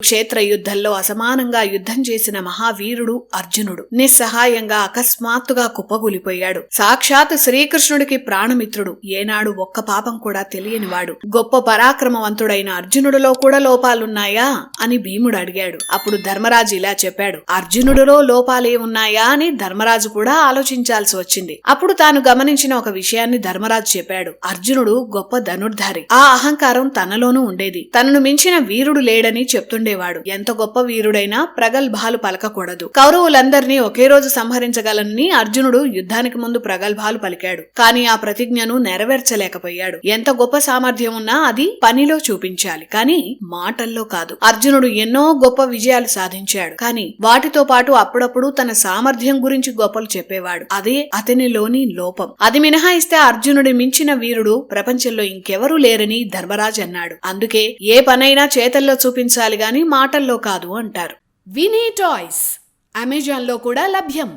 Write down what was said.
క్షేత్ర యుద్ధంలో అసమానంగా యుద్ధం చేసిన మహావీరుడు అర్జునుడు నిస్సహాయంగా అకస్మాత్తుగా కుప్పగూలిపోయాడు. సాక్షాత్ శ్రీకృష్ణుడికి ప్రాణమిత్రుడు, ఏనాడు ఒక్క పాపం కూడా తెలియనివాడు. గొప్ప పరాక్రమవంతుడైన అర్జునుడిలో కూడా లోపాలున్నాయా అని భీముడు అడిగాడు. అప్పుడు ధర్మరాజు ఇలా చెప్పాడు. అర్జునుడిలో లోపాలే ఉన్నాయా అని ధర్మరాజు కూడా ఆలోచించాల్సి వచ్చింది. అప్పుడు తాను గమనించిన ఒక విషయాన్ని ధర్మరాజు చెప్పాడు. అర్జునుడు గొప్ప ధనుర్ధారి. ఆ అహంకారం తనలోనూ ఉండేది. తనను మించిన వీరుడు లేడని చెప్తుండేవాడు. ఎంత గొప్ప వీరుడైనా ప్రగల్భాలు పలకకూడదు. కౌరవులందరినీ ఒకే రోజు సంహరించగలనని అర్జునుడు యుద్ధానికి ముందు ప్రగల్భాలు పలికాడు. కానీ ఆ ప్రతిజ్ఞను నెరవేర్చలేకపోయాడు. ఎంత గొప్ప సామర్థ్యం ఉన్నా అది పనిలో చూపించాలి, కానీ మాటల్లో కాదు. అర్జునుడు ఎన్నో గొప్ప విజయాలు సాధించాడు, కానీ వాటితో పాటు అప్పుడప్పుడు తన సామర్థ్యం గురించి గొప్పలు చెప్పేవాడు. అదే అతనిలోని లోపం. అది మినహాయిస్తే అర్జునుడి మించిన వీరుడు ప్రపంచంలో ఇంకెవరూ లేరని ధర్మరాజు అన్నాడు. అందుకే ఏ పనైనా చేతల్లో చూపించాలి గాని మాటల్లో కాదు అంటారు. వినీ టాయ్స్ అమెజాన్లో కూడా లభ్యం.